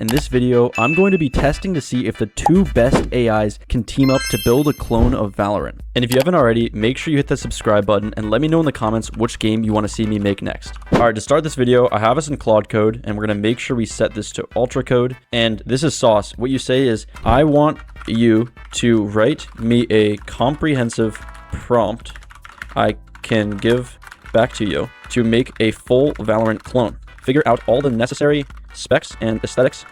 In this video, I'm going to be testing to see if the two best AIs can team up to build a clone of Valorant. And if you haven't already, make sure you hit that subscribe button and let me know in the comments which game you want to see me make next. Alright, to start this video, I have us in Claude code, and we're going to make sure we set this to ultra code. And this is sauce. What you say is, I want you to write me a comprehensive prompt I can give back to you to make a full Valorant clone. Figure out all the necessary specs and aesthetics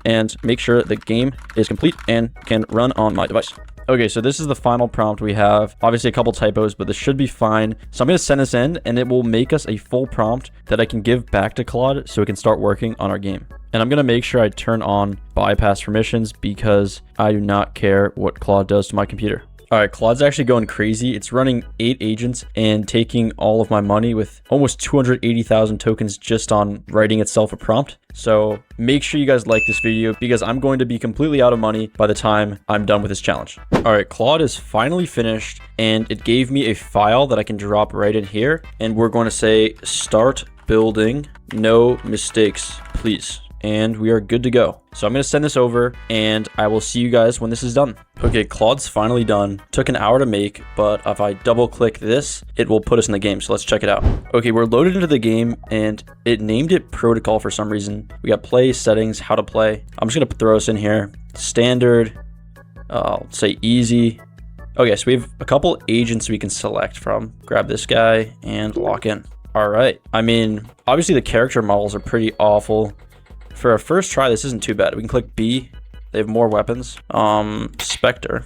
and make sure the game is complete and can run on my device. Okay, so this is the final prompt we have. Obviously a couple typos, but this should be fine. So I'm going to send this in and it will make us a full prompt that I can give back to Claude so we can start working on our game. And I'm going to make sure I turn on bypass permissions because I do not care what Claude does to my computer. All right, Claude's actually going crazy. It's running 8 agents and taking all of my money with almost 280,000 tokens just on writing itself a prompt. So make sure you guys like this video because I'm going to be completely out of money by the time I'm done with this challenge. All right, Claude is finally finished and it gave me a file that I can drop right in here. And we're going to say start building, no mistakes, please. And we are good to go. So I'm going to send this over and I will see you guys when this is done. Okay, Claude's finally done. Took an hour to make, but if I double click this, it will put us in the game. So let's check it out. Okay, we're loaded into the game and it named it protocol for some reason. We got play, settings, how to play. I'm just going to throw us in here. Standard, let's say easy. Okay, so we have a couple agents we can select from. Grab this guy and lock in. All right. I mean, obviously the character models are pretty awful. For our first try, this isn't too bad. We can click B. They have more weapons. Spectre.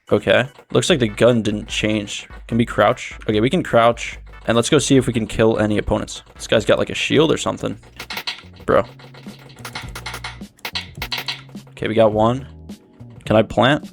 Okay. Looks like the gun didn't change. Can we crouch? Okay, we can crouch. And let's go see if we can kill any opponents. This guy's got like a shield or something. Bro. Okay, we got one. Can I plant?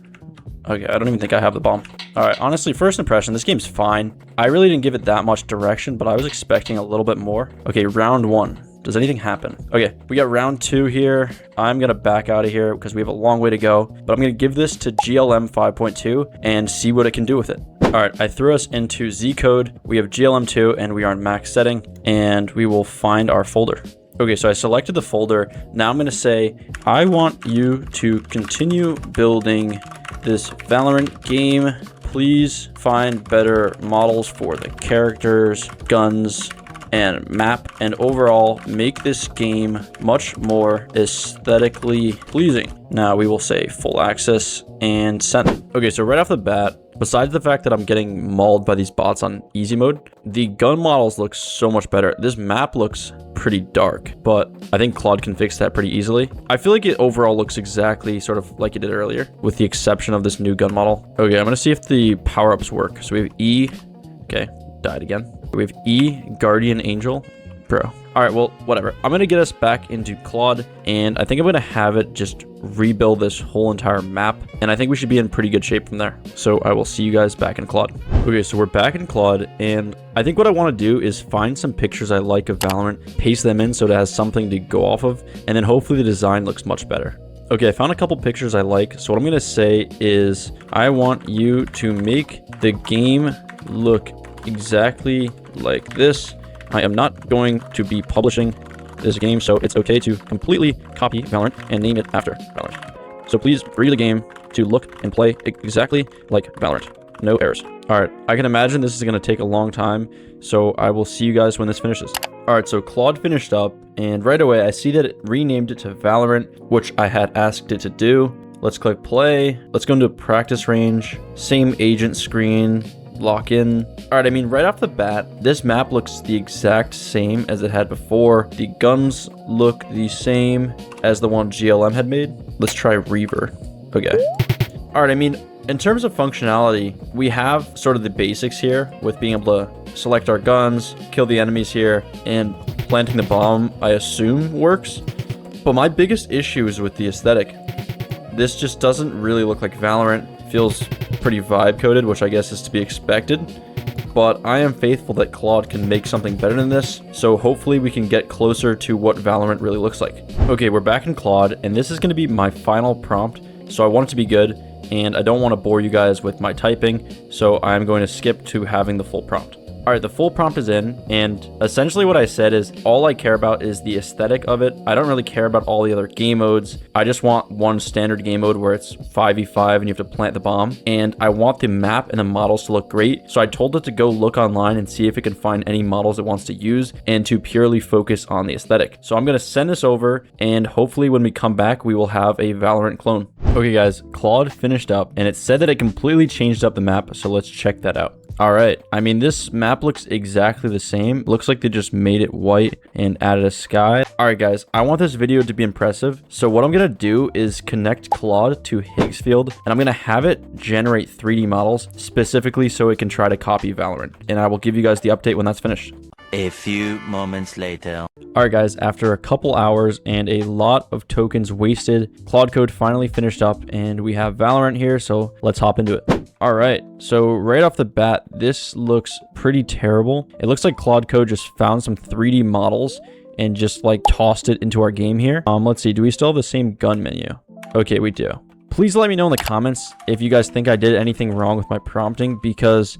Okay, I don't even think I have the bomb. All right, honestly, first impression, this game's fine. I really didn't give it that much direction, but I was expecting a little bit more. Okay, round 1. Does anything happen? Okay, we got round 2 here. I'm gonna back out of here because we have a long way to go, but I'm gonna give this to GLM 5.2 and see what it can do with it. All right, I threw us into Z code. We have GLM 2 and we are in max setting and we will find our folder. Okay, so I selected the folder. Now I'm gonna say, I want you to continue building this Valorant game. Please find better models for the characters, guns, and map, and overall make this game much more aesthetically pleasing. Now we will say full access and send. Okay, so right off the bat, besides the fact that I'm getting mauled by these bots on easy mode, the gun models look so much better. This map looks pretty dark, but I think Claude can fix that pretty easily. I feel like it overall looks exactly sort of like it did earlier, with the exception of this new gun model. Okay, I'm gonna see if the power-ups work. So we have E. Okay, died again. We have E, Guardian Angel. Bro. All right, well, whatever. I'm going to get us back into Claude, and I think I'm going to have it just rebuild this whole entire map, and I think we should be in pretty good shape from there. So I will see you guys back in Claude. Okay, so we're back in Claude, and I think what I want to do is find some pictures I like of Valorant, paste them in so it has something to go off of, and then hopefully the design looks much better. Okay, I found a couple pictures I like, so what I'm going to say is, I want you to make the game look exactly like this. I am not going to be publishing this game, so it's okay to completely copy Valorant and name it after Valorant. So please read the game to look and play exactly like Valorant. No errors. All right, I can imagine this is going to take a long time, so I will see you guys when this finishes. All right, so Claude finished up, and right away I see that it renamed it to Valorant, which I had asked it to do. Let's click play. Let's go into practice range. Same agent screen. Lock in. All right, I mean, right off the bat, this map looks the exact same as it had before. The guns look the same as the one GLM had made. Let's try Reaver. Okay. All right, I mean, in terms of functionality, we have sort of the basics here with being able to select our guns, kill the enemies here, and planting the bomb, I assume, works. But my biggest issue is with the aesthetic. This just doesn't really look like Valorant. Feels pretty vibe coded, which I guess is to be expected, but I am faithful that Claude can make something better than this, so hopefully we can get closer to what Valorant really looks like. Okay, we're back in Claude, and this is going to be my final prompt, so I want it to be good, and I don't want to bore you guys with my typing, so I'm going to skip to having the full prompt. All right, the full prompt is in, and essentially what I said is all I care about is the aesthetic of it. I don't really care about all the other game modes. I just want one standard game mode where it's 5v5 and you have to plant the bomb. And I want the map and the models to look great. So I told it to go look online and see if it can find any models it wants to use and to purely focus on the aesthetic. So I'm going to send this over, and hopefully when we come back, we will have a Valorant clone. Okay guys, Claude finished up, and it said that it completely changed up the map. So let's check that out. All right, I mean, this map looks exactly the same. Looks like they just made it white and added a sky. All right, guys, I want this video to be impressive. So what I'm going to do is connect Claude to Higgsfield, and I'm going to have it generate 3D models specifically so it can try to copy Valorant. And I will give you guys the update when that's finished. A few moments later. All right, guys, after a couple hours and a lot of tokens wasted, Claude Code finally finished up, and we have Valorant here, so let's hop into it. All right, so right off the bat, this looks pretty terrible. It looks like Claude Code just found some 3D models and just like tossed it into our game here. Let's see, do we still have the same gun menu? Okay, we do. Please let me know in the comments if you guys think I did anything wrong with my prompting, because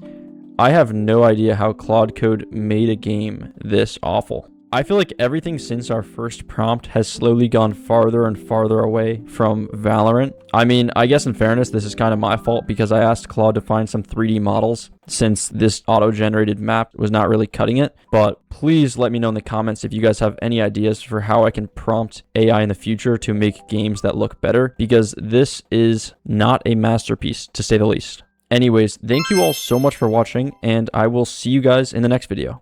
I have no idea how Claude Code made a game this awful. I feel like everything since our first prompt has slowly gone farther and farther away from Valorant. I mean, I guess in fairness, this is kind of my fault because I asked Claude to find some 3D models since this auto-generated map was not really cutting it. But please let me know in the comments if you guys have any ideas for how I can prompt AI in the future to make games that look better, because this is not a masterpiece, to say the least. Anyways, thank you all so much for watching, and I will see you guys in the next video.